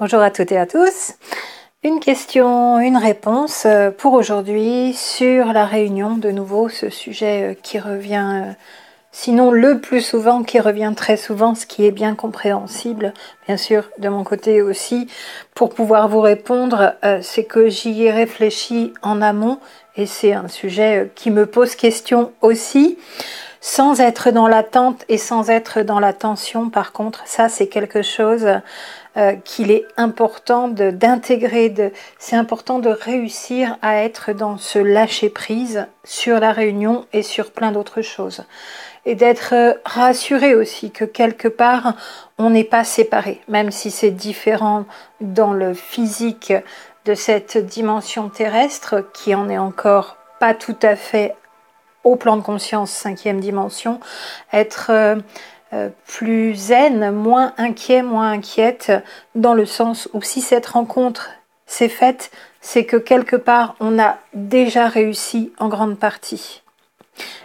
Bonjour à toutes et à tous. Une question, une réponse pour aujourd'hui sur la réunion. De nouveau, ce sujet qui revient, sinon le plus souvent, qui revient très souvent, ce qui est bien compréhensible, bien sûr, de mon côté aussi, pour pouvoir vous répondre, c'est que j'y ai réfléchi en amont et c'est un sujet qui me pose question aussi. Sans être dans l'attente et sans être dans la tension, par contre, ça c'est quelque chose qu'il est important d'intégrer. C'est important de réussir à être dans ce lâcher-prise sur la réunion et sur plein d'autres choses. Et d'être rassuré aussi que quelque part, on n'est pas séparés, même si c'est différent dans le physique de cette dimension terrestre, qui en est encore pas tout à fait au plan de conscience, 5e dimension, être plus zen, moins inquiet, moins inquiète, dans le sens où si cette rencontre s'est faite, c'est que quelque part on a déjà réussi en grande partie.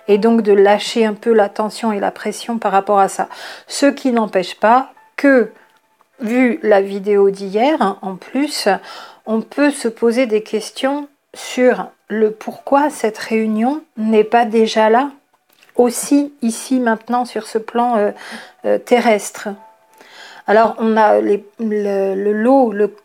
Et donc de lâcher un peu la tension et la pression par rapport à ça. Ce qui n'empêche pas que, vu la vidéo d'hier, en plus, on peut se poser des questions sur le pourquoi cette réunion n'est pas déjà là, aussi ici maintenant sur ce plan terrestre. Alors on a le lot, le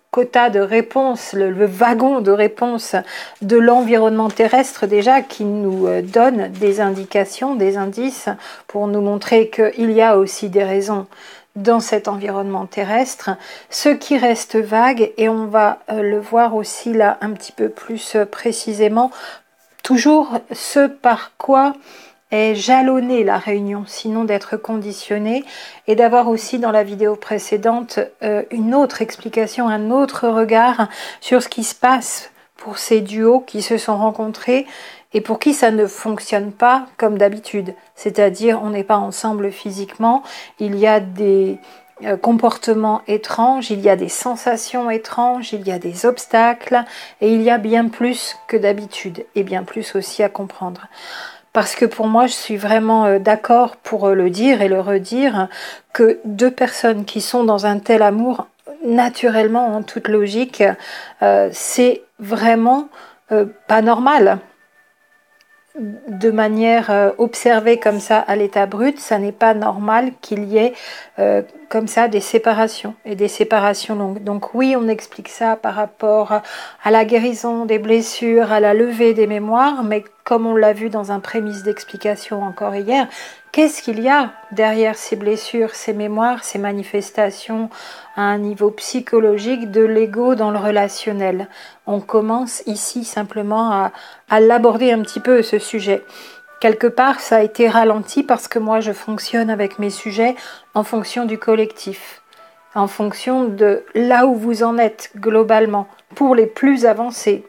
quota de réponses, le wagon de réponses de l'environnement terrestre déjà qui nous donne des indications, des indices pour nous montrer qu'il y a aussi des raisons dans cet environnement terrestre. Ce qui reste vague, et on va le voir aussi là un petit peu plus précisément, toujours ce par quoi est jalonnée la réunion, sinon d'être conditionnée, et d'avoir aussi dans la vidéo précédente une autre explication, un autre regard sur ce qui se passe pour ces duos qui se sont rencontrés et pour qui ça ne fonctionne pas comme d'habitude. C'est-à-dire, on n'est pas ensemble physiquement, il y a des comportements étranges, il y a des sensations étranges, il y a des obstacles, et il y a bien plus que d'habitude, et bien plus aussi à comprendre. Parce que pour moi, je suis vraiment d'accord pour le dire et le redire, que deux personnes qui sont dans un tel amour, naturellement, en toute logique, c'est vraiment pas normal. De manière observée comme ça à l'état brut, ça n'est pas normal qu'il y ait comme ça des séparations et des séparations longues. Donc oui, on explique ça par rapport à la guérison des blessures, à la levée des mémoires, mais comme on l'a vu dans un prémisse d'explication encore hier, qu'est-ce qu'il y a derrière ces blessures, ces mémoires, ces manifestations à un niveau psychologique de l'ego dans le relationnel? On commence ici simplement à l'aborder un petit peu, ce sujet. Quelque part, ça a été ralenti parce que moi, je fonctionne avec mes sujets en fonction du collectif, en fonction de là où vous en êtes globalement, pour les plus avancés.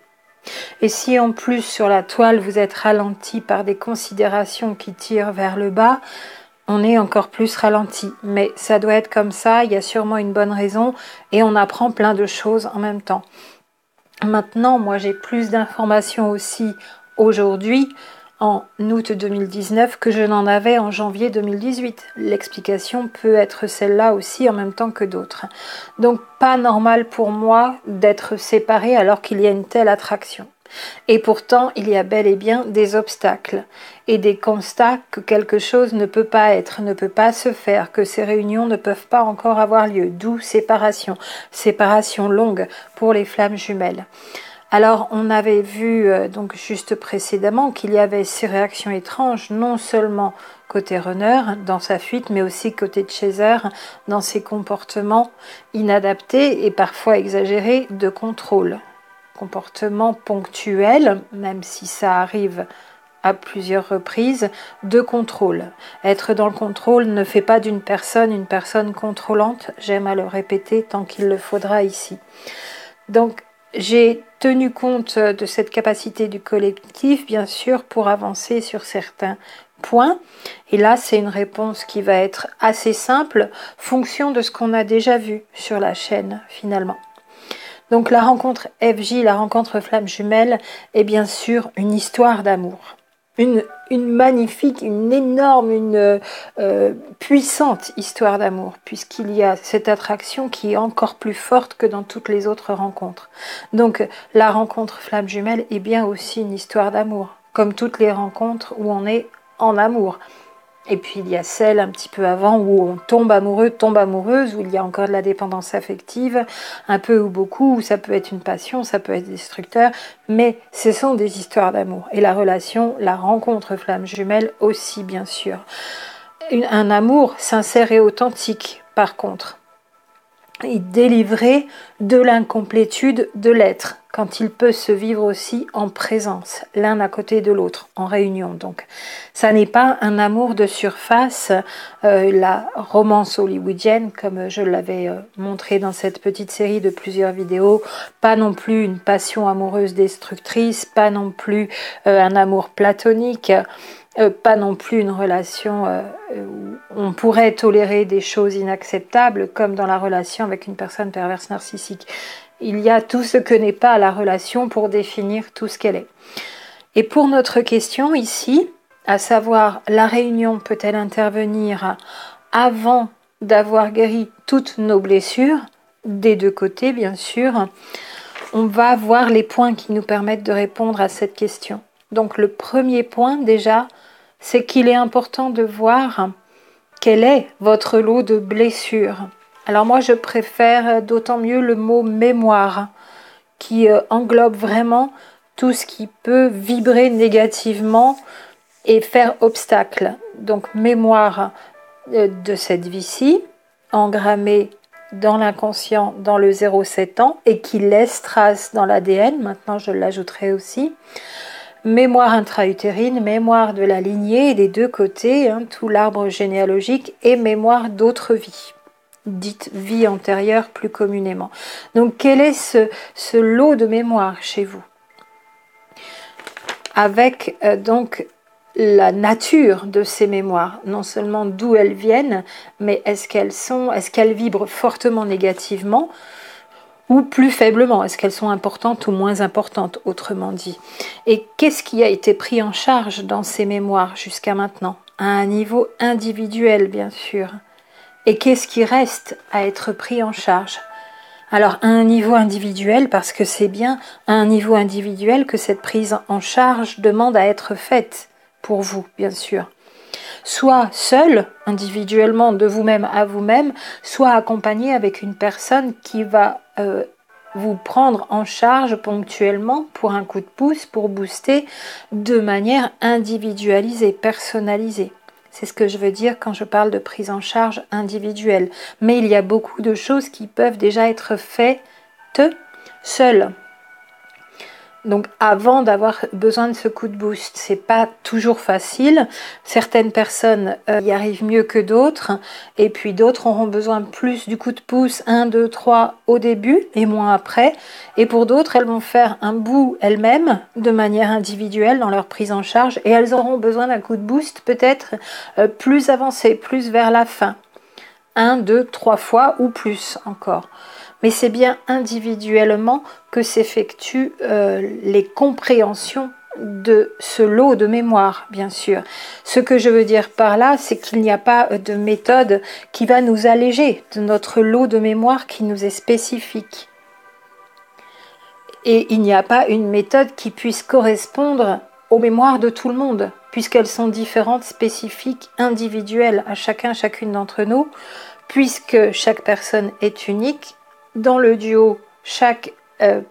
Et si en plus sur la toile, vous êtes ralenti par des considérations qui tirent vers le bas, on est encore plus ralenti. Mais ça doit être comme ça, il y a sûrement une bonne raison, et on apprend plein de choses en même temps. Maintenant, moi j'ai plus d'informations aussi aujourd'hui, en août 2019, que je n'en avais en janvier 2018. L'explication peut être celle-là aussi en même temps que d'autres. Donc pas normal pour moi d'être séparée alors qu'il y a une telle attraction. Et pourtant, il y a bel et bien des obstacles et des constats que quelque chose ne peut pas être, ne peut pas se faire, que ces réunions ne peuvent pas encore avoir lieu, d'où séparation longue pour les flammes jumelles. Alors, on avait vu donc juste précédemment qu'il y avait ces réactions étranges, non seulement côté runner dans sa fuite, mais aussi côté chaser dans ses comportements inadaptés et parfois exagérés de contrôle. Comportement ponctuel, même si ça arrive à plusieurs reprises, de contrôle. Être dans le contrôle ne fait pas d'une personne une personne contrôlante, j'aime à le répéter tant qu'il le faudra ici. Donc, j'ai tenu compte de cette capacité du collectif, bien sûr, pour avancer sur certains points. Et là, c'est une réponse qui va être assez simple, fonction de ce qu'on a déjà vu sur la chaîne, finalement. Donc la rencontre FJ, la rencontre flamme jumelle, est bien sûr une histoire d'amour. Une une magnifique, une énorme, une puissante histoire d'amour, puisqu'il y a cette attraction qui est encore plus forte que dans toutes les autres rencontres. Donc la rencontre flamme jumelle est bien aussi une histoire d'amour, comme toutes les rencontres où on est en amour. Et puis il y a celle un petit peu avant où on tombe amoureux, tombe amoureuse, où il y a encore de la dépendance affective, un peu ou beaucoup, où ça peut être une passion, ça peut être destructeur, mais ce sont des histoires d'amour. Et la relation, la rencontre flamme jumelle aussi bien sûr. Un amour sincère et authentique par contre. Et délivré de l'incomplétude de l'être, quand il peut se vivre aussi en présence, l'un à côté de l'autre, en réunion donc. Ça n'est pas un amour de surface, la romance hollywoodienne, comme je l'avais montré dans cette petite série de plusieurs vidéos, pas non plus une passion amoureuse destructrice, pas non plus un amour platonique, pas non plus une relation où on pourrait tolérer des choses inacceptables comme dans la relation avec une personne perverse narcissique. Il y a tout ce que n'est pas la relation pour définir tout ce qu'elle est. Et pour notre question ici, à savoir la réunion peut-elle intervenir avant d'avoir guéri toutes nos blessures, des deux côtés bien sûr, on va voir les points qui nous permettent de répondre à cette question. Donc le premier point déjà, c'est qu'il est important de voir quel est votre lot de blessures. Alors moi je préfère d'autant mieux le mot mémoire qui englobe vraiment tout ce qui peut vibrer négativement et faire obstacle. Donc mémoire de cette vie-ci, engrammée dans l'inconscient, dans le 0,7 ans et qui laisse trace dans l'ADN, maintenant je l'ajouterai aussi. Mémoire intra-utérine, mémoire de la lignée des deux côtés, tout l'arbre généalogique, et mémoire d'autres vies, dite vie antérieure plus communément. Donc quel est ce lot de mémoire chez vous? Avec donc la nature de ces mémoires, non seulement d'où elles viennent, mais est-ce qu'elles vibrent fortement négativement ou plus faiblement, est-ce qu'elles sont importantes ou moins importantes, autrement dit. Et qu'est-ce qui a été pris en charge dans ces mémoires jusqu'à maintenant, à un niveau individuel bien sûr. Et qu'est-ce qui reste à être pris en charge? Alors à un niveau individuel, parce que c'est bien à un niveau individuel que cette prise en charge demande à être faite pour vous, bien sûr. Soit seul, individuellement, de vous-même à vous-même, soit accompagné avec une personne qui va vous prendre en charge ponctuellement pour un coup de pouce, pour booster de manière individualisée, personnalisée. C'est ce que je veux dire quand je parle de prise en charge individuelle. Mais il y a beaucoup de choses qui peuvent déjà être faites seules. Donc avant d'avoir besoin de ce coup de boost, c'est pas toujours facile. Certaines personnes y arrivent mieux que d'autres, et puis d'autres auront besoin plus du coup de pouce 1, 2, 3 au début et moins après. Et pour d'autres, elles vont faire un bout elles-mêmes de manière individuelle dans leur prise en charge, et elles auront besoin d'un coup de boost peut-être plus avancé, plus vers la fin. 1, 2, 3 fois ou plus encore. Mais c'est bien individuellement que s'effectuent les compréhensions de ce lot de mémoire, bien sûr. Ce que je veux dire par là, c'est qu'il n'y a pas de méthode qui va nous alléger de notre lot de mémoire qui nous est spécifique. Et il n'y a pas une méthode qui puisse correspondre aux mémoires de tout le monde, puisqu'elles sont différentes, spécifiques, individuelles à chacun, chacune d'entre nous, puisque chaque personne est unique. Dans le duo, chaque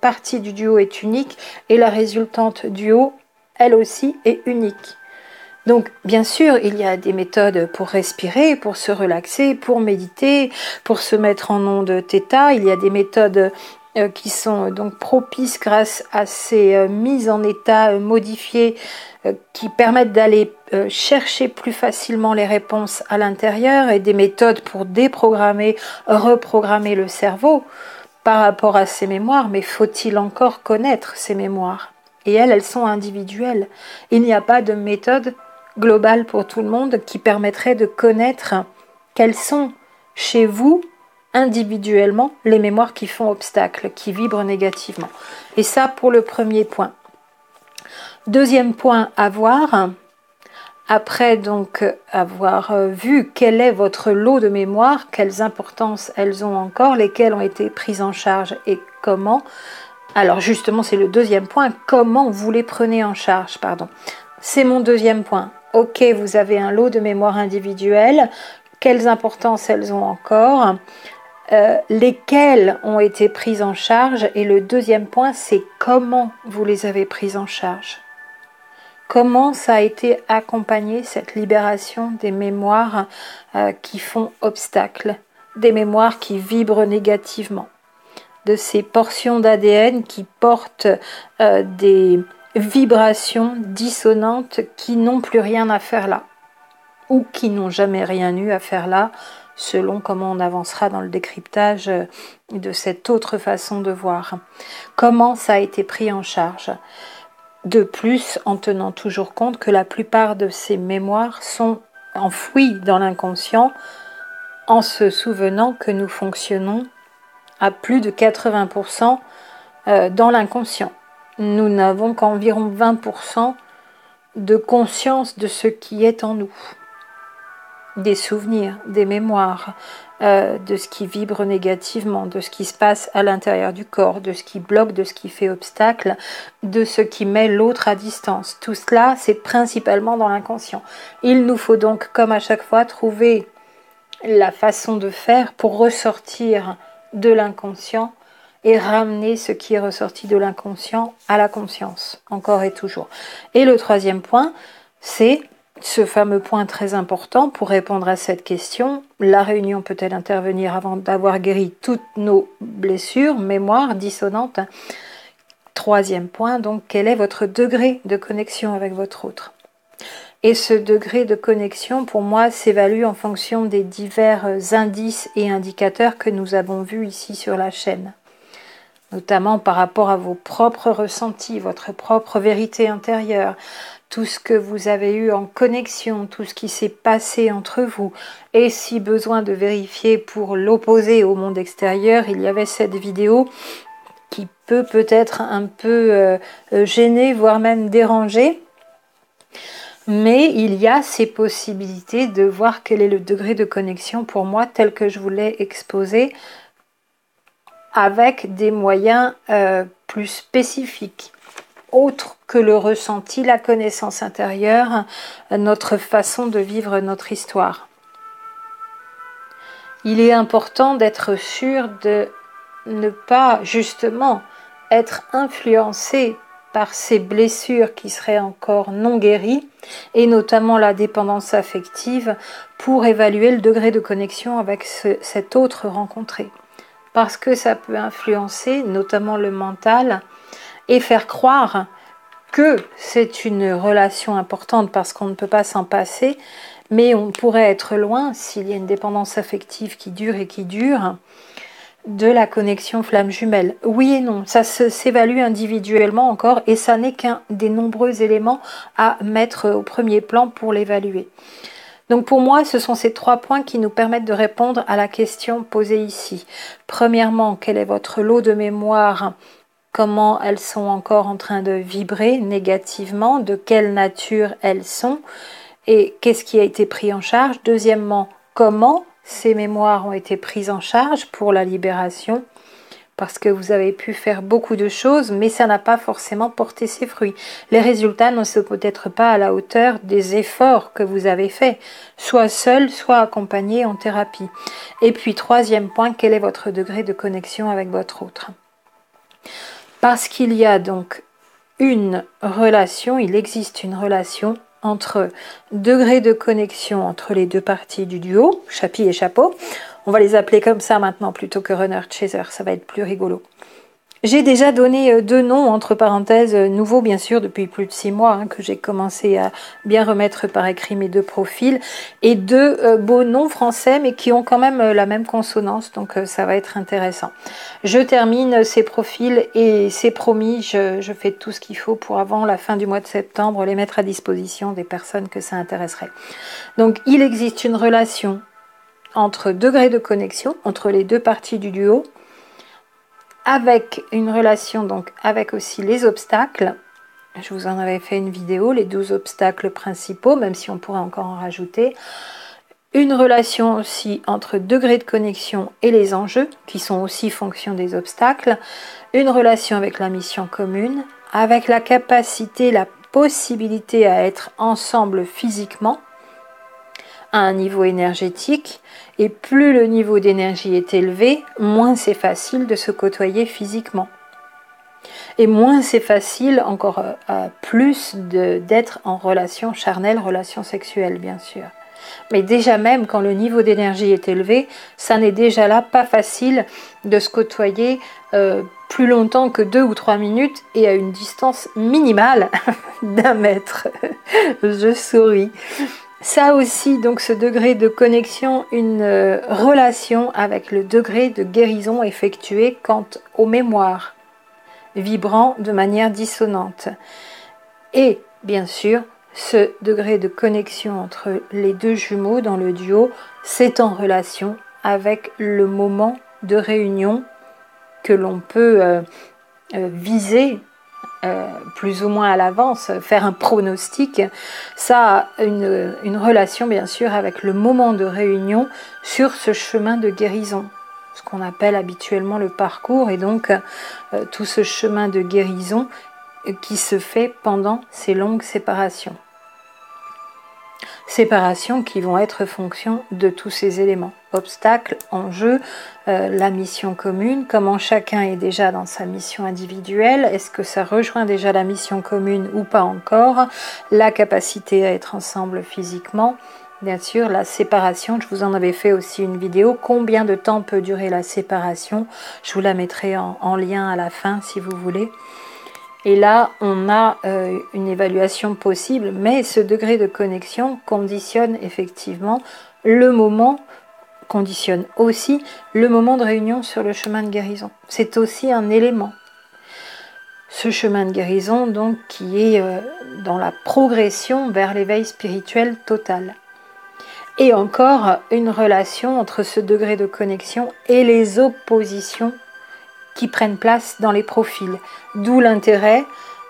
partie du duo est unique et la résultante duo, elle aussi, est unique. Donc, bien sûr, il y a des méthodes pour respirer, pour se relaxer, pour méditer, pour se mettre en onde θ. Il y a des méthodes qui sont donc propices grâce à ces mises en état modifiées qui permettent d'aller chercher plus facilement les réponses à l'intérieur, et des méthodes pour déprogrammer, reprogrammer le cerveau par rapport à ces mémoires. Mais faut-il encore connaître ces mémoires? Et elles sont individuelles. Il n'y a pas de méthode globale pour tout le monde qui permettrait de connaître quelles sont chez vous individuellement les mémoires qui font obstacle, qui vibrent négativement. Et ça pour le premier point. Deuxième point à voir, Après donc avoir vu quel est votre lot de mémoire, quelles importances elles ont encore, lesquelles ont été prises en charge et comment. Alors justement, c'est le deuxième point, comment vous les prenez en charge, pardon. C'est mon deuxième point. Ok, vous avez un lot de mémoire individuelle, quelles importances elles ont encore, lesquelles ont été prises en charge, et le deuxième point, c'est comment vous les avez prises en charge. Comment ça a été accompagné, cette libération des mémoires qui font obstacle, des mémoires qui vibrent négativement, de ces portions d'ADN qui portent des vibrations dissonantes qui n'ont plus rien à faire là, ou qui n'ont jamais rien eu à faire là, selon comment on avancera dans le décryptage de cette autre façon de voir. Comment ça a été pris en charge ? De plus, en tenant toujours compte que la plupart de ces mémoires sont enfouies dans l'inconscient, en se souvenant que nous fonctionnons à plus de 80% dans l'inconscient. Nous n'avons qu'environ 20% de conscience de ce qui est en nous, des souvenirs, des mémoires, de ce qui vibre négativement, de ce qui se passe à l'intérieur du corps, de ce qui bloque, de ce qui fait obstacle, de ce qui met l'autre à distance. Tout cela, c'est principalement dans l'inconscient. Il nous faut donc, comme à chaque fois, trouver la façon de faire pour ressortir de l'inconscient et ramener ce qui est ressorti de l'inconscient à la conscience, encore et toujours. Et le troisième point, c'est ce fameux point très important pour répondre à cette question. La réunion peut-elle intervenir avant d'avoir guéri toutes nos blessures, mémoires dissonantes? Troisième point, donc, quel est votre degré de connexion avec votre autre? Et ce degré de connexion, pour moi, s'évalue en fonction des divers indices et indicateurs que nous avons vus ici sur la chaîne. Notamment par rapport à vos propres ressentis, votre propre vérité intérieure, tout ce que vous avez eu en connexion, tout ce qui s'est passé entre vous. Et si besoin de vérifier pour l'opposer au monde extérieur, il y avait cette vidéo qui peut peut-être un peu gêner, voire même déranger. Mais il y a ces possibilités de voir quel est le degré de connexion pour moi tel que je vous l'ai exposé, avec des moyens plus spécifiques, autres que le ressenti, la connaissance intérieure, notre façon de vivre notre histoire. Il est important d'être sûr de ne pas justement être influencé par ces blessures qui seraient encore non guéries, et notamment la dépendance affective, pour évaluer le degré de connexion avec cet autre rencontré. Parce que ça peut influencer notamment le mental et faire croire que c'est une relation importante parce qu'on ne peut pas s'en passer, mais on pourrait être loin, s'il y a une dépendance affective qui dure et qui dure, de la connexion flamme jumelle. Oui et non, ça s'évalue individuellement encore, et ça n'est qu'un des nombreux éléments à mettre au premier plan pour l'évaluer. Donc pour moi, ce sont ces 3 points qui nous permettent de répondre à la question posée ici. Premièrement, quel est votre lot de mémoire? Comment elles sont encore en train de vibrer négativement? De quelle nature elles sont? Et qu'est-ce qui a été pris en charge? Deuxièmement, comment ces mémoires ont été prises en charge pour la libération? Parce que vous avez pu faire beaucoup de choses, mais ça n'a pas forcément porté ses fruits. Les résultats ne sont peut-être pas à la hauteur des efforts que vous avez faits, soit seul, soit accompagné en thérapie. Et puis, troisième point, quel est votre degré de connexion avec votre autre? Parce qu'il y a donc une relation, il existe une relation entre degré de connexion entre les deux parties du duo, Chapi et Chapeau. On va les appeler comme ça maintenant plutôt que Runner Chaser, ça va être plus rigolo. J'ai déjà donné 2 noms, entre parenthèses, nouveaux bien sûr, depuis plus de 6 mois, que j'ai commencé à bien remettre par écrit mes 2 profils, et 2 beaux noms français, mais qui ont quand même la même consonance, donc ça va être intéressant. Je termine ces profils, et c'est promis, je fais tout ce qu'il faut pour avant la fin du mois de septembre les mettre à disposition des personnes que ça intéresserait. Donc il existe une relation entre degrés de connexion, entre les 2 parties du duo, avec une relation donc avec aussi les obstacles, Je vous en avais fait une vidéo, les 12 obstacles principaux, même si on pourrait encore en rajouter. Une relation aussi entre degré de connexion et les enjeux, qui sont aussi fonction des obstacles. Une relation avec la mission commune, avec la capacité, la possibilité à être ensemble physiquement, à un niveau énergétique. Et plus le niveau d'énergie est élevé, moins c'est facile de se côtoyer physiquement. Et moins c'est facile, encore plus, d'être en relation charnelle, relation sexuelle, bien sûr. Mais déjà même quand le niveau d'énergie est élevé, ça n'est déjà là pas facile de se côtoyer plus longtemps que 2 ou 3 minutes et à une distance minimale d'1 mètre. Je souris. Ça aussi, donc ce degré de connexion, une relation avec le degré de guérison effectué quant aux mémoires, vibrant de manière dissonante. Et bien sûr, ce degré de connexion entre les deux jumeaux dans le duo, c'est en relation avec le moment de réunion que l'on peut viser plus ou moins à l'avance, faire un pronostic. Ça a une relation bien sûr avec le moment de réunion sur ce chemin de guérison, ce qu'on appelle habituellement le parcours, et donc tout ce chemin de guérison qui se fait pendant ces longues séparations. Séparations qui vont être fonction de tous ces éléments. Obstacles, enjeux, la mission commune, comment chacun est déjà dans sa mission individuelle, est-ce que ça rejoint déjà la mission commune ou pas encore, la capacité à être ensemble physiquement, bien sûr la séparation, je vous en avais fait aussi une vidéo, combien de temps peut durer la séparation, je vous la mettrai en lien à la fin si vous voulez. Et là, on a une évaluation possible, mais ce degré de connexion conditionne effectivement le moment, conditionne aussi le moment de réunion sur le chemin de guérison. C'est aussi un élément. Ce chemin de guérison, donc, qui est dans la progression vers l'éveil spirituel total. Et encore une relation entre ce degré de connexion et les oppositions qui prennent place dans les profils. D'où l'intérêt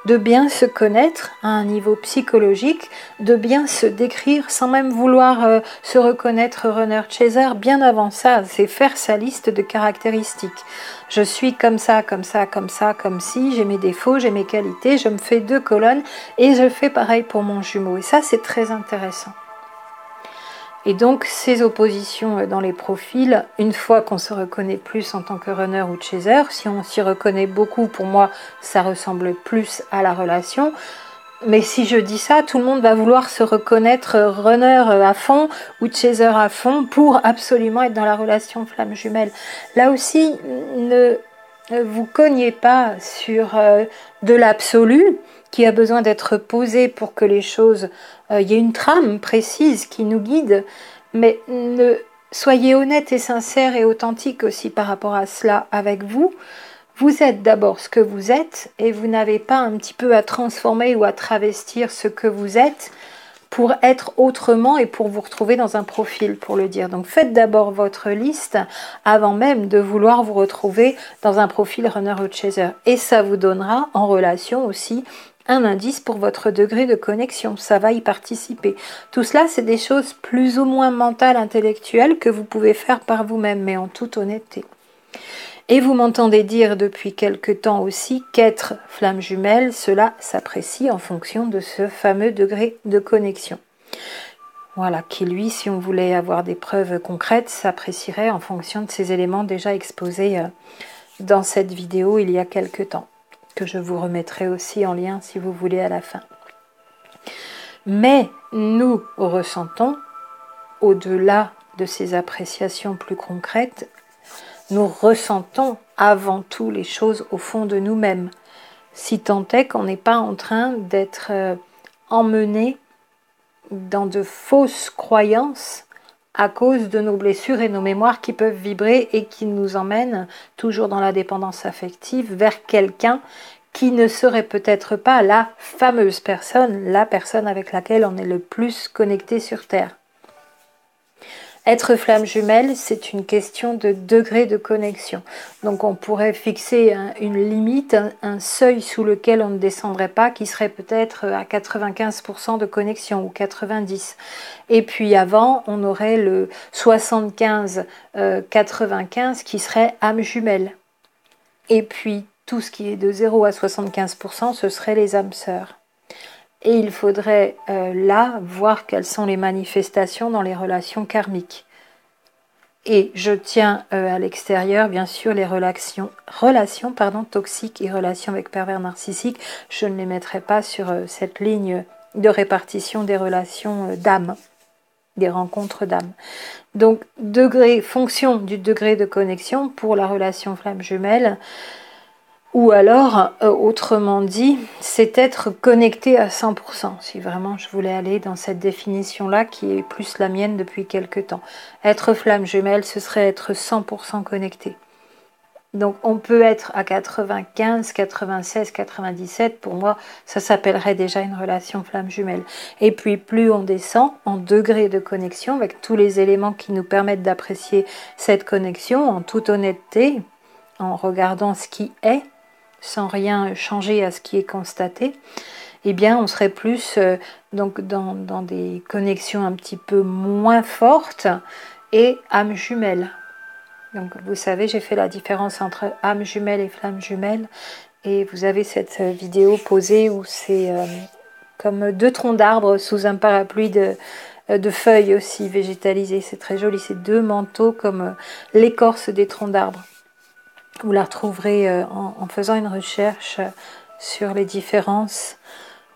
de bien se connaître à un niveau psychologique, de bien se décrire sans même vouloir se reconnaître runner chaser. Bien avant ça, c'est faire sa liste de caractéristiques. Je suis comme ça, comme ça, comme ça, comme si, j'ai mes défauts, j'ai mes qualités, je me fais 2 colonnes et je fais pareil pour mon jumeau. Et ça, c'est très intéressant. Et donc ces oppositions dans les profils, une fois qu'on se reconnaît plus en tant que runner ou chaser, si on s'y reconnaît beaucoup, pour moi ça ressemble plus à la relation. Mais si je dis ça, tout le monde va vouloir se reconnaître runner à fond ou chaser à fond pour absolument être dans la relation flamme jumelle. Là aussi, ne vous cognez pas sur de l'absolu qui a besoin d'être posé pour que les choses, il y ait une trame précise qui nous guide, mais soyez honnête et sincère et authentique aussi par rapport à cela avec vous. Vous êtes d'abord ce que vous êtes et vous n'avez pas un petit peu à transformer ou à travestir ce que vous êtes pour être autrement et pour vous retrouver dans un profil, pour le dire. Donc faites d'abord votre liste avant même de vouloir vous retrouver dans un profil runner ou chaser. Et ça vous donnera en relation aussi un indice pour votre degré de connexion. Ça va y participer. Tout cela, c'est des choses plus ou moins mentales, intellectuelles que vous pouvez faire par vous-même, mais en toute honnêteté. Et vous m'entendez dire depuis quelque temps aussi qu'être flamme jumelle, cela s'apprécie en fonction de ce fameux degré de connexion. Voilà, qui lui, si on voulait avoir des preuves concrètes, s'apprécierait en fonction de ces éléments déjà exposés dans cette vidéo il y a quelque temps, que je vous remettrai aussi en lien si vous voulez à la fin. Mais nous ressentons, au-delà de ces appréciations plus concrètes, nous ressentons avant tout les choses au fond de nous-mêmes, si tant est qu'on n'est pas en train d'être emmené dans de fausses croyances à cause de nos blessures et nos mémoires qui peuvent vibrer et qui nous emmènent toujours dans la dépendance affective vers quelqu'un qui ne serait peut-être pas la fameuse personne, la personne avec laquelle on est le plus connecté sur Terre. Être flamme jumelle, c'est une question de degré de connexion. Donc on pourrait fixer une limite, un seuil sous lequel on ne descendrait pas, qui serait peut-être à 95% de connexion ou 90%. Et puis avant, on aurait le 75-95 qui serait âme jumelle. Et puis tout ce qui est de 0 à 75%, ce serait les âmes sœurs. Et il faudrait là voir quelles sont les manifestations dans les relations karmiques. Et je tiens à l'extérieur, bien sûr, les relations toxiques et relations avec pervers narcissiques. Je ne les mettrai pas sur cette ligne de répartition des relations d'âme, des rencontres d'âme. Donc, fonction du degré de connexion pour la relation flamme jumelle. Ou alors, autrement dit, c'est être connecté à 100%, si vraiment je voulais aller dans cette définition-là, qui est plus la mienne depuis quelque temps. Être flamme jumelle, ce serait être 100% connecté. Donc on peut être à 95, 96, 97, pour moi, ça s'appellerait déjà une relation flamme jumelle. Et puis plus on descend en degré de connexion, avec tous les éléments qui nous permettent d'apprécier cette connexion, en toute honnêteté, en regardant ce qui est, sans rien changer à ce qui est constaté, eh bien on serait plus donc dans des connexions un petit peu moins fortes et âme jumelle. Donc vous savez, j'ai fait la différence entre âme jumelle et flamme jumelle, et vous avez cette vidéo posée où c'est comme deux troncs d'arbres sous un parapluie de feuilles aussi végétalisées. C'est très joli, c'est deux manteaux comme l'écorce des troncs d'arbres. Vous la retrouverez en faisant une recherche sur les différences,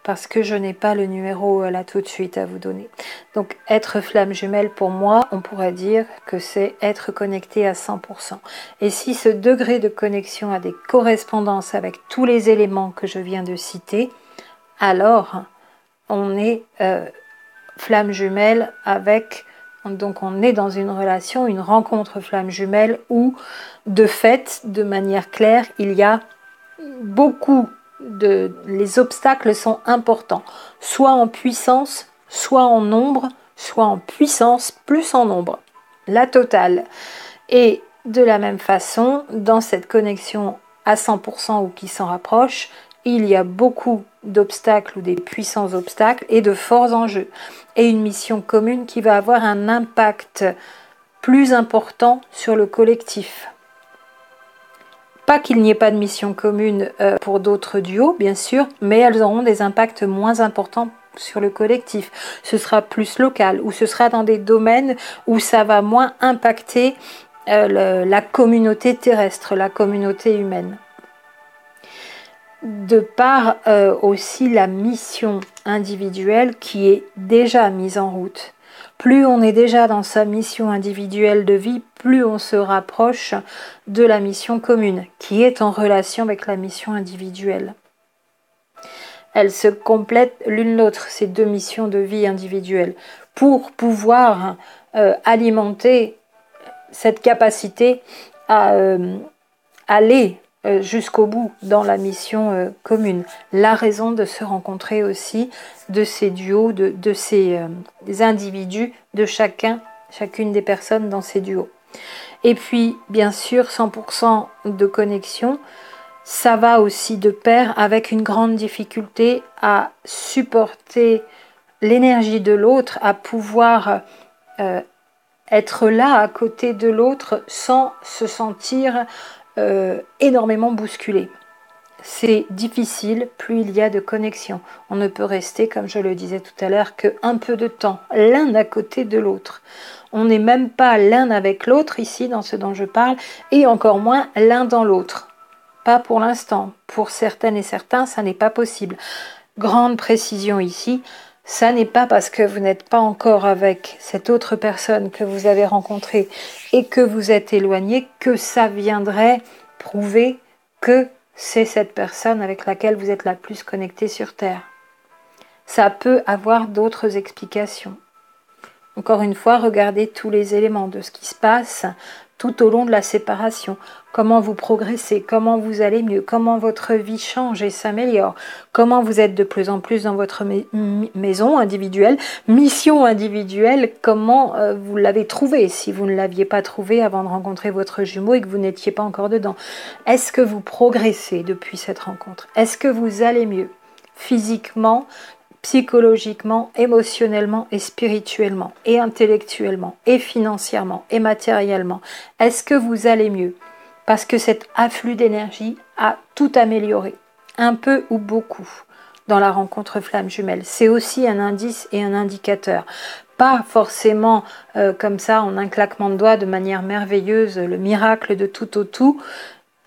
parce que je n'ai pas le numéro là tout de suite à vous donner. Donc être flamme jumelle, pour moi, on pourrait dire que c'est être connecté à 100%. Et si ce degré de connexion a des correspondances avec tous les éléments que je viens de citer, alors on est flamme jumelle avec... Donc on est dans une relation, une rencontre flamme jumelle où, de fait, de manière claire, il y a beaucoup les obstacles sont importants, soit en puissance, soit en nombre, soit en puissance plus en nombre, la totale. Et de la même façon, dans cette connexion à 100% ou qui s'en rapproche, il y a beaucoup d'obstacles ou des puissants obstacles et de forts enjeux. Et une mission commune qui va avoir un impact plus important sur le collectif. Pas qu'il n'y ait pas de mission commune pour d'autres duos, bien sûr, mais elles auront des impacts moins importants sur le collectif. Ce sera plus local, ou ce sera dans des domaines où ça va moins impacter la communauté terrestre, la communauté humaine. De par aussi la mission individuelle qui est déjà mise en route. Plus on est déjà dans sa mission individuelle de vie, plus on se rapproche de la mission commune, qui est en relation avec la mission individuelle. Elles se complètent l'une l'autre, ces deux missions de vie individuelle, pour pouvoir alimenter cette capacité à aller jusqu'au bout dans la mission commune. La raison de se rencontrer aussi de ces duos, de ces des individus, de chacune des personnes dans ces duos. Et puis, bien sûr, 100% de connexion, ça va aussi de pair avec une grande difficulté à supporter l'énergie de l'autre, à pouvoir être là à côté de l'autre sans se sentir énormément bousculé. C'est difficile plus il y a de connexion. On ne peut rester, comme je le disais tout à l'heure, qu'un peu de temps, l'un à côté de l'autre. On n'est même pas l'un avec l'autre ici, dans ce dont je parle, et encore moins l'un dans l'autre. Pas pour l'instant. Pour certaines et certains, ça n'est pas possible. Grande précision ici, ça n'est pas parce que vous n'êtes pas encore avec cette autre personne que vous avez rencontrée et que vous êtes éloigné que ça viendrait prouver que c'est cette personne avec laquelle vous êtes la plus connecté sur Terre. Ça peut avoir d'autres explications. Encore une fois, regardez tous les éléments de ce qui se passe tout au long de la séparation, comment vous progressez, comment vous allez mieux, comment votre vie change et s'améliore, comment vous êtes de plus en plus dans votre maison individuelle, mission individuelle, comment vous l'avez trouvée si vous ne l'aviez pas trouvée avant de rencontrer votre jumeau et que vous n'étiez pas encore dedans. Est-ce que vous progressez depuis cette rencontre? Est-ce que vous allez mieux physiquement, psychologiquement, émotionnellement et spirituellement, et intellectuellement, et financièrement, et matériellement? Est-ce que vous allez mieux? Parce que cet afflux d'énergie a tout amélioré, un peu ou beaucoup, dans la rencontre flamme jumelle. C'est aussi un indice et un indicateur. Pas forcément comme ça, en un claquement de doigts, de manière merveilleuse, le miracle de tout au tout,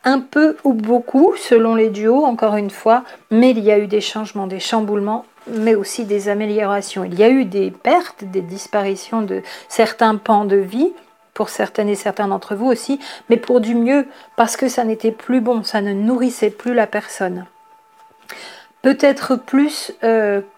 un peu ou beaucoup, selon les duos, encore une fois, mais il y a eu des changements, des chamboulements, mais aussi des améliorations. Il y a eu des pertes, des disparitions de certains pans de vie, pour certaines et certains d'entre vous aussi, mais pour du mieux, parce que ça n'était plus bon, ça ne nourrissait plus la personne. Peut-être plus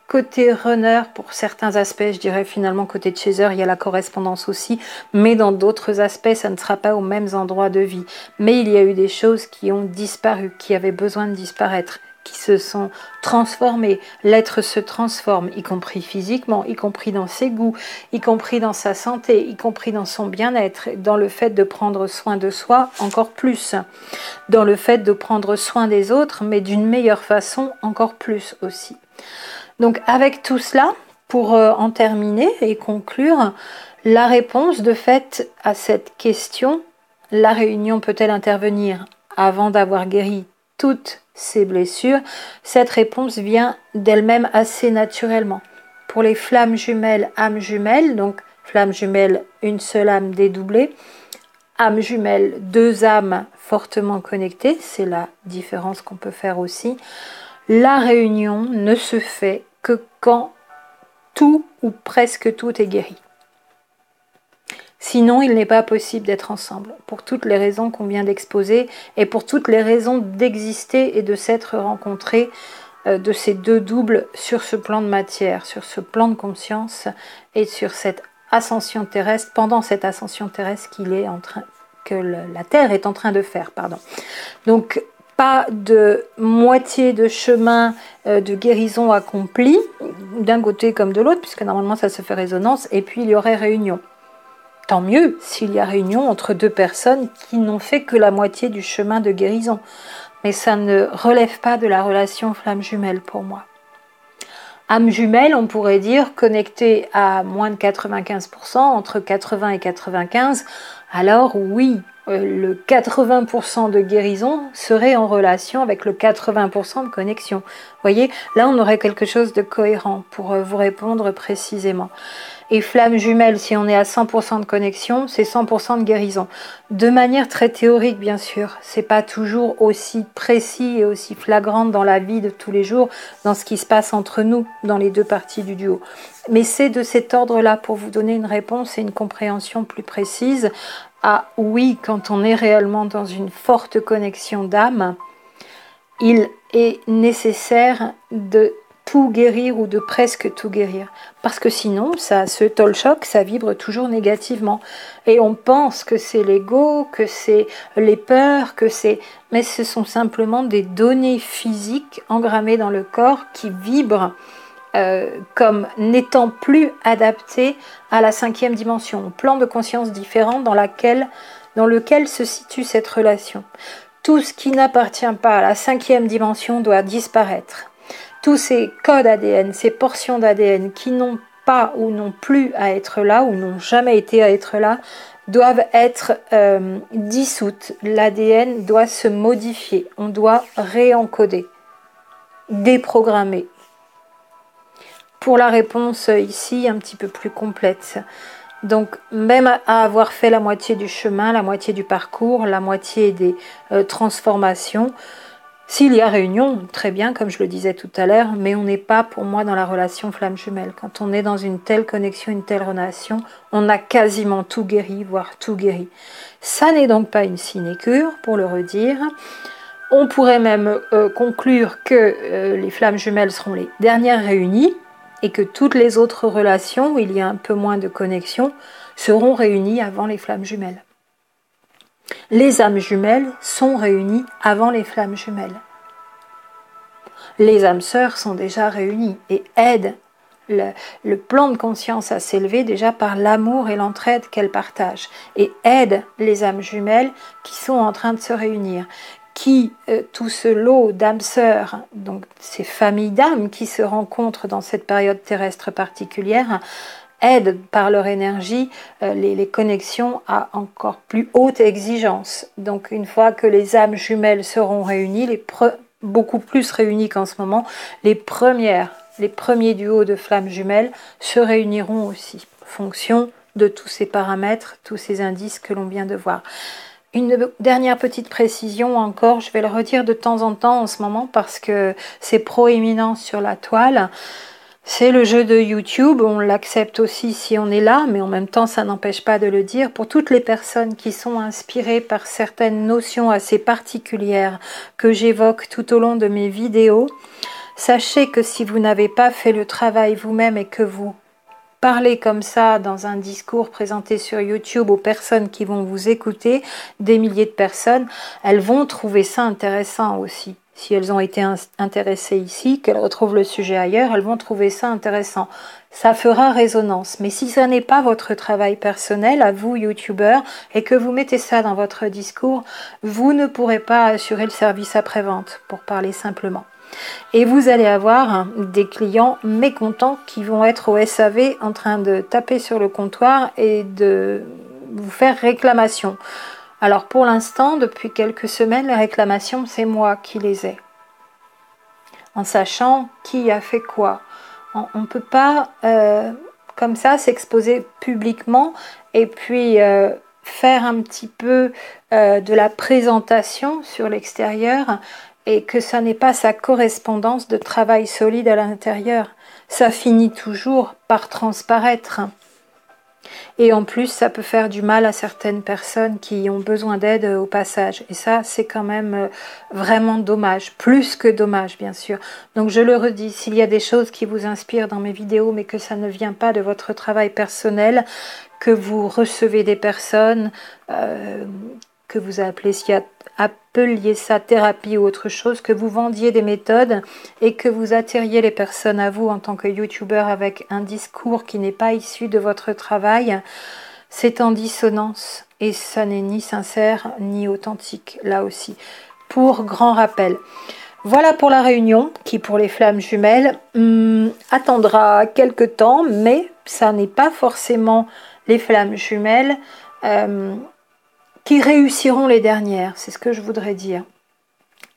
côté runner pour certains aspects, je dirais finalement côté chaser, il y a la correspondance aussi, mais dans d'autres aspects, ça ne sera pas aux mêmes endroits de vie. Mais il y a eu des choses qui ont disparu, qui avaient besoin de disparaître, qui se sont transformées. L'être se transforme, y compris physiquement, y compris dans ses goûts, y compris dans sa santé, y compris dans son bien-être, dans le fait de prendre soin de soi encore plus, dans le fait de prendre soin des autres, mais d'une meilleure façon encore plus aussi. Donc avec tout cela, pour en terminer et conclure, la réponse de fait à cette question, la réunion peut-elle intervenir avant d'avoir guéri toutes ces blessures? Cette réponse vient d'elle-même assez naturellement. Pour les flammes jumelles, âmes jumelles, donc flamme jumelle, une seule âme dédoublée, âme jumelle, deux âmes fortement connectées, c'est la différence qu'on peut faire aussi. La réunion ne se fait que quand tout ou presque tout est guéri. Sinon, il n'est pas possible d'être ensemble, pour toutes les raisons qu'on vient d'exposer et pour toutes les raisons d'exister et de s'être rencontrés de ces deux doubles sur ce plan de matière, sur ce plan de conscience et sur cette ascension terrestre, pendant cette ascension terrestre que la Terre est en train de faire. Donc, pas de moitié de chemin de guérison accompli, d'un côté comme de l'autre, puisque normalement ça se fait résonance, et puis il y aurait réunion. Tant mieux s'il y a réunion entre deux personnes qui n'ont fait que la moitié du chemin de guérison. Mais ça ne relève pas de la relation flamme jumelle pour moi. Âme jumelle, on pourrait dire, connectée à moins de 95%, entre 80 et 95, alors oui, le 80% de guérison serait en relation avec le 80% de connexion. Vous voyez, là on aurait quelque chose de cohérent pour vous répondre précisément. Et flamme jumelle, si on est à 100% de connexion, c'est 100% de guérison. De manière très théorique, bien sûr. C'est pas toujours aussi précis et aussi flagrant dans la vie de tous les jours, dans ce qui se passe entre nous, dans les deux parties du duo. Mais c'est de cet ordre-là pour vous donner une réponse et une compréhension plus précise. Ah oui, quand on est réellement dans une forte connexion d'âme, il est nécessaire de tout guérir ou de presque tout guérir. Parce que sinon, ça se tolchoc, ça vibre toujours négativement. Et on pense que c'est l'ego, que c'est les peurs, mais ce sont simplement des données physiques engrammées dans le corps qui vibrent comme n'étant plus adaptées à la 5e dimension, au plan de conscience différent dans lequel se situe cette relation. Tout ce qui n'appartient pas à la 5e dimension doit disparaître. Tous ces codes ADN, ces portions d'ADN qui n'ont pas ou n'ont plus à être là ou n'ont jamais été à être là, doivent être dissoutes. L'ADN doit se modifier, on doit réencoder, déprogrammer. Pour la réponse ici, un petit peu plus complète. Donc, même à avoir fait la moitié du chemin, la moitié du parcours, la moitié des transformations, s'il y a réunion, très bien, comme je le disais tout à l'heure, mais on n'est pas pour moi dans la relation flamme jumelle. Quand on est dans une telle connexion, une telle relation, on a quasiment tout guéri, voire tout guéri. Ça n'est donc pas une sinécure, pour le redire. On pourrait même conclure que les flammes jumelles seront les dernières réunies et que toutes les autres relations où il y a un peu moins de connexion seront réunies avant les flammes jumelles. Les âmes jumelles sont réunies avant les flammes jumelles. Les âmes sœurs sont déjà réunies et aident le plan de conscience à s'élever déjà par l'amour et l'entraide qu'elles partagent et aident les âmes jumelles qui sont en train de se réunir. Tout ce lot d'âmes sœurs, donc ces familles d'âmes qui se rencontrent dans cette période terrestre particulière, aident par leur énergie les connexions à encore plus haute exigence. Donc une fois que les âmes jumelles seront réunies, beaucoup plus réunies qu'en ce moment, les premiers duos de flammes jumelles se réuniront aussi, fonction de tous ces paramètres, tous ces indices que l'on vient de voir. Une dernière petite précision encore, je vais le redire de temps en temps en ce moment parce que c'est proéminent sur la toile. C'est le jeu de YouTube, on l'accepte aussi si on est là, mais en même temps ça n'empêche pas de le dire. Pour toutes les personnes qui sont inspirées par certaines notions assez particulières que j'évoque tout au long de mes vidéos, sachez que si vous n'avez pas fait le travail vous-même et que vous parlez comme ça dans un discours présenté sur YouTube aux personnes qui vont vous écouter, des milliers de personnes, elles vont trouver ça intéressant aussi. Si elles ont été intéressées ici, qu'elles retrouvent le sujet ailleurs, elles vont trouver ça intéressant. Ça fera résonance. Mais si ça n'est pas votre travail personnel, à vous, youtubeurs, et que vous mettez ça dans votre discours, vous ne pourrez pas assurer le service après-vente, pour parler simplement. Et vous allez avoir des clients mécontents qui vont être au SAV en train de taper sur le comptoir et de vous faire réclamation. Alors pour l'instant, depuis quelques semaines, les réclamations, c'est moi qui les ai. En sachant qui a fait quoi. On ne peut pas, comme ça, s'exposer publiquement et puis faire un petit peu de la présentation sur l'extérieur et que ça n'est pas sa correspondance de travail solide à l'intérieur. Ça finit toujours par transparaître. Et en plus, ça peut faire du mal à certaines personnes qui ont besoin d'aide au passage. Et ça, c'est quand même vraiment dommage, plus que dommage, bien sûr. Donc je le redis, s'il y a des choses qui vous inspirent dans mes vidéos, mais que ça ne vient pas de votre travail personnel, que vous recevez des personnes, que vous appeliez ça thérapie ou autre chose, que vous vendiez des méthodes et que vous attiriez les personnes à vous en tant que youtubeur avec un discours qui n'est pas issu de votre travail, c'est en dissonance et ça n'est ni sincère ni authentique là aussi. Pour grand rappel. Voilà pour la réunion qui pour les flammes jumelles attendra quelque temps, mais ça n'est pas forcément les flammes jumelles qui réussiront les dernières, c'est ce que je voudrais dire.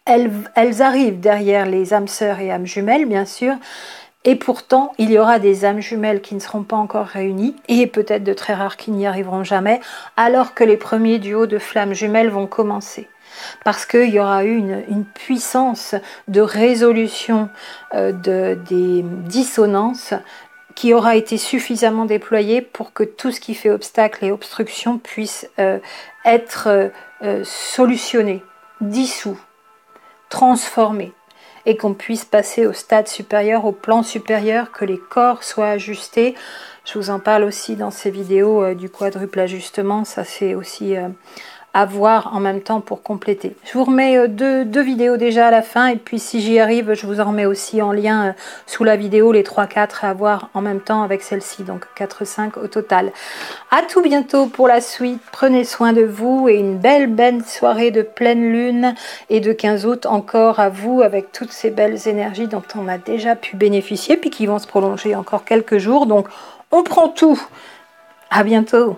Elles arrivent derrière les âmes sœurs et âmes jumelles, bien sûr, et pourtant, il y aura des âmes jumelles qui ne seront pas encore réunies, et peut-être de très rares qui n'y arriveront jamais, alors que les premiers duos de flammes jumelles vont commencer. Parce qu'il y aura eu une puissance de résolution des dissonances qui aura été suffisamment déployé pour que tout ce qui fait obstacle et obstruction puisse être solutionné, dissous, transformé, et qu'on puisse passer au stade supérieur, au plan supérieur, que les corps soient ajustés. Je vous en parle aussi dans ces vidéos du quadruple ajustement, ça c'est aussi à voir en même temps pour compléter. Je vous remets deux vidéos déjà à la fin, et puis si j'y arrive, je vous en remets aussi en lien sous la vidéo les 3-4 à voir en même temps avec celle-ci, donc 4-5 au total. À tout bientôt pour la suite, prenez soin de vous et une belle soirée de pleine lune et de 15 août encore à vous avec toutes ces belles énergies dont on a déjà pu bénéficier puis qui vont se prolonger encore quelques jours, donc on prend tout. À bientôt.